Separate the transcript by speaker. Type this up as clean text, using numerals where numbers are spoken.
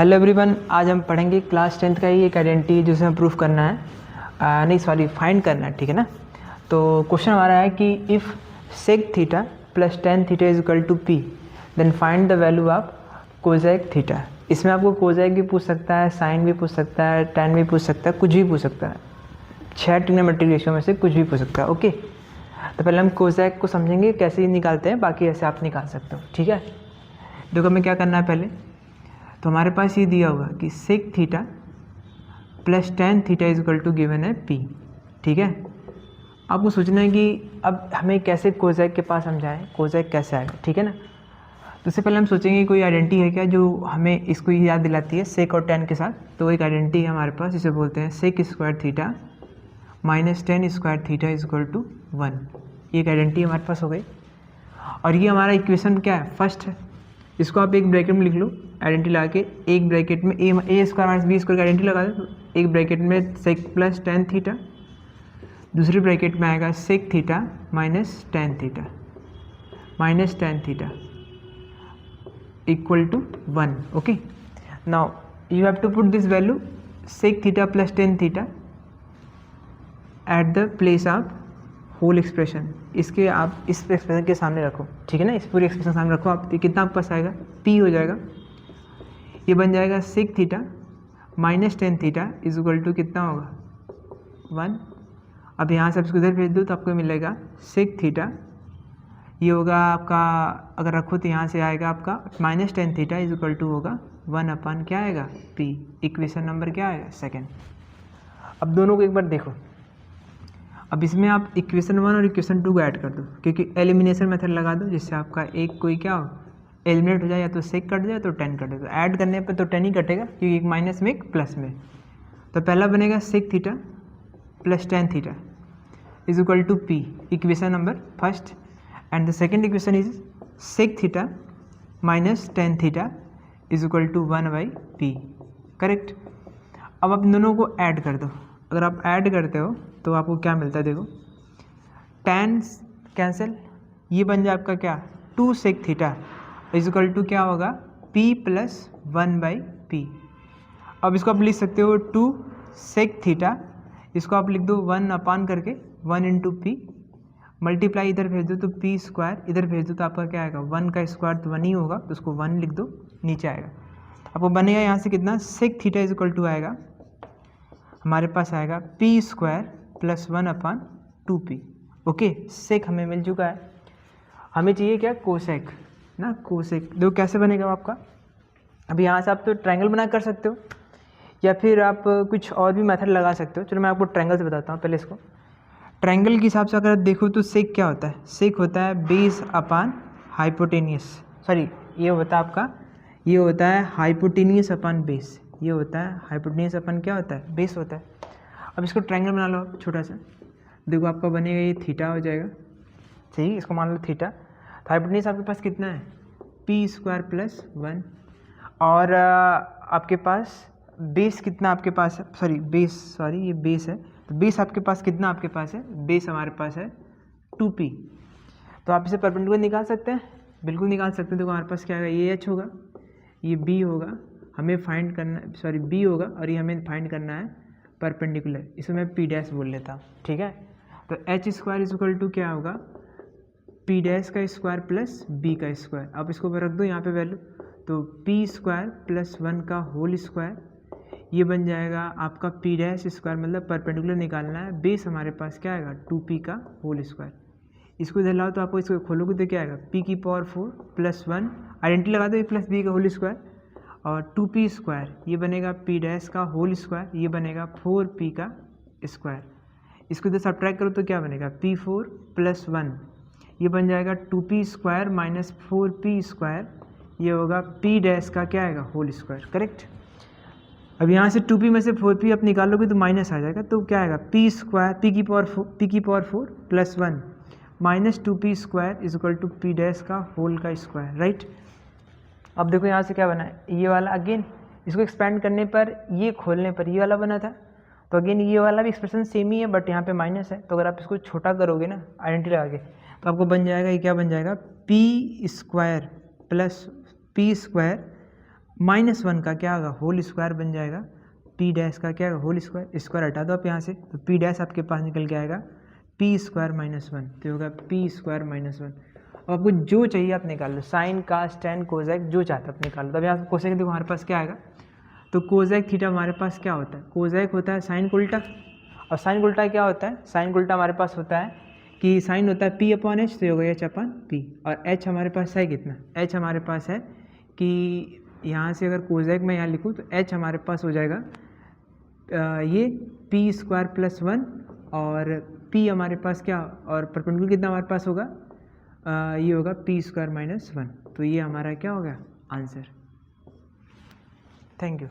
Speaker 1: Hello everyone, आज हम पढ़ेंगे क्लास 10th का ही एक आइडेंटिटी जिसे हमें प्रूफ करना है, नहीं सॉरी फाइंड करना है, ठीक है ना। तो क्वेश्चन हमारा है कि if sec theta plus tan theta is equal to p then find the value of cosec theta. इसमें आपको कोजेक भी पूछ सकता है, साइन भी पूछ सकता है, टेन भी पूछ सकता है, कुछ भी पूछ सकता है, 6 ट्रिग्नोमेट्रिक रेशियो में से कुछ भी पूछ सकता है। ओके, तो पहले हम कोजेक को समझेंगे कैसे निकालते हैं, बाकी ऐसे आप निकाल सकते हो, ठीक है। देखो हमें क्या करना है, पहले तो हमारे पास ये दिया हुआ कि sec theta plus tan theta is equal to given है पी, ठीक है। आपको सोचना है कि अब हमें कैसे कोजेक के पास हम जाएँ, कोजेक कैसे आएगा, ठीक है ना। तो उससे पहले हम सोचेंगे कोई आइडेंटिटी है क्या जो हमें इसको याद दिलाती है सेक और टेन के साथ। तो एक आइडेंटिटी है हमारे पास, जिसे बोलते हैं sec square theta minus tan square theta is equal to 1। ये एक आइडेंटिटी हमारे पास हो गई और ये हमारा इक्वेशन क्या है, फर्स्ट है। इसको आप एक ब्रैकेट में लिख लो, आइडेंटिटी लगा के एक ब्रैकेट में a square minus b square की आइडेंटिटी लगा दो। तो एक ब्रैकेट में सेक प्लस टेन थीटा, दूसरी ब्रैकेट में आएगा sec theta minus tan theta equal to 1। Okay, now you have to put this value sec theta plus tan theta at the place of whole expression. इसके आप इस expression के सामने रखो, ठीक है ना। इस पूरे एक्सप्रेशन सामने रखो आप, कितना आपके पास आएगा, पी हो जाएगा। ये बन जाएगा sec theta minus tan theta is equal to कितना होगा 1। अब यहाँ से आप इसको इधर भेज दो तो आपको मिलेगा सेक थीटा, ये होगा आपका, अगर रखो तो यहाँ से आएगा आपका minus tan theta is equal to होगा 1 अपन क्या आएगा पी। इक्वेशन नंबर क्या आएगा, सेकेंड। अब दोनों को एक बार देखो, अब इसमें आप इक्वेशन 1 और इक्वेशन 2 को ऐड कर दो, क्योंकि एलिमिनेशन मेथड लगा दो जिससे आपका एक कोई क्या हो एलिमिनेट हो जाए, या तो सेक कट जाए तो 10 कटे। तो ऐड करने पे तो 10 ही कटेगा, क्योंकि एक माइनस में एक प्लस में। तो पहला बनेगा sec theta plus tan theta is equal to p, equation number first. And the second equation is sec theta minus tan theta is equal to 1 by p, correct. अब आप दोनों को ऐड कर दो, अगर आप ऐड करते हो तो आपको क्या मिलता है, देखो टेन कैंसिल, ये बन जाए आपका क्या 2 sec theta is equal to क्या होगा पी प्लस 1 बाई पी। अब इसको आप लिख सकते हो 2 सेक थीटा, इसको आप लिख दो 1 अपान करके 1 इंटू पी, मल्टीप्लाई इधर भेज दो तो पी स्क्वायर, इधर भेज दो तो आपका क्या आएगा 1 का स्क्वायर तो 1 ही होगा, तो उसको 1 लिख दो, नीचे आएगा आपको बनेगा यहाँ से कितना sec theta is equal to आएगा हमारे पास आएगा p square plus 1 upon 2p। Okay, sec हमें मिल चुका है। हमें चाहिए क्या कोसेक ना, कोसेक। देखो कैसे बनेगा आपका, अब यहाँ से आप तो ट्रायंगल बना कर सकते हो, या फिर आप कुछ और भी मेथड लगा सकते हो। चलो मैं आपको ट्रायंगल से बताता हूँ। पहले इसको ट्रायंगल के हिसाब से अगर देखो तो सेक क्या होता है, सेक होता है बेस अपान हाइपोटेनियस, सॉरी ये होता है आपका, ये होता है हाइपोटेनियस अपान बेस, ये होता है हाइपोटेनियस अपन क्या होता है, बेस होता है। अब इसको ट्रायंगल बना लो आप छोटा सा, देखो आपका बनेगा ये थीटा हो जाएगा, सही, इसको मान लो थीटा। तो हाइपोटेनियस आपके पास कितना है पी स्क्वायर प्लस 1, और आपके पास बेस कितना आपके पास है, सॉरी बेस, सॉरी ये बेस है, तो बेस आपके पास कितना आपके पास है, बेस हमारे पास है 2p। तो आप इसे परपेंडिकुलर निकाल सकते हैं, बिल्कुल निकाल सकते हैं। देखो हमारे पास क्या आएगा, ये h होगा, ये b होगा, हमें फाइंड करना, सॉरी b होगा, और ये हमें फाइंड करना है परपेंडिकुलर, इसको मैं p डैश बोल लेता हूँ, ठीक है। तो h square is equal to क्या होगा p डैश का स्क्वायर प्लस b का स्क्वायर। अब इसको रख दो यहाँ पे वैल्यू, तो p स्क्वायर प्लस 1 का होल स्क्वायर, ये बन जाएगा आपका p डैश स्क्वायर, मतलब परपेंडिकुलर निकालना है, बेस हमारे पास क्या आएगा 2p का होल स्क्वायर। इसको इधर लाओ तो आपको इसको खोलोगे तो क्या आएगा p की पावर 4 प्लस 1, आइडेंटिटी लगा दो ये प्लस b का होल स्क्वायर, और 2p स्क्वायर, ये बनेगा p डैश का होल स्क्वायर, ये बनेगा 4p का स्क्वायर। इसको इधर सब्ट्रैक्ट करो तो क्या बनेगा p4 प्लस 1, ये बन जाएगा 2p square minus 4p square, ये होगा p डैश का क्या आएगा होल स्क्वायर, करेक्ट। अब यहाँ से 2p में से 4p आप निकालोगे तो माइनस आ जाएगा, तो क्या आएगा p स्क्वायर p की power 4 plus 1 minus 2p square is equal to p dash का होल का स्क्वायर, राइट। अब देखो यहाँ से क्या बना है, ये वाला अगेन इसको एक्सपेंड करने पर, ये खोलने पर ये वाला बना था, तो अगेन ये वाला भी एक्सप्रेशन सेम ही है, बट यहाँ पे माइनस है। तो अगर आप इसको छोटा करोगे ना आइडेंटिटी लगा के, तो आपको बन जाएगा, ये क्या बन जाएगा p square plus p square -1 का क्या होगा, होल स्क्वायर बन जाएगा, पी डैश का क्या होगा, होल स्क्वायर, स्क्वायर हटा दो आप यहाँ से, तो पी डैश आपके पास निकल के आएगा पी स्क्वायर -1, तो होगा पी स्क्वायर -1। अब आपको जो चाहिए आप निकाल लो, साइन कास टेन कोजेक जो चाहते आप निकाल लो। तब यहाँ कोसेक देखो हमारे पास क्या आएगा, तो कोजेक थीटा हमारे पास क्या होता है, कोजेक होता है साइन उल्टा, और साइन उल्टा क्या होता है, साइन उल्टा हमारे पास होता है कि साइन होता है पी अपॉन एच, तो ये हो गया एच अपॉन पी, और एच हमारे पास है कितना, एच हमारे पास है कि यहाँ से अगर कोजेक में यहाँ लिखूँ तो एच हमारे पास हो जाएगा ये पी स्क्वायर +1, और पी हमारे पास क्या, और परपेंडिकुलर कितना हमारे पास होगा, ये होगा पी स्क्वायर -1, तो ये हमारा क्या होगा आंसर। Thank you.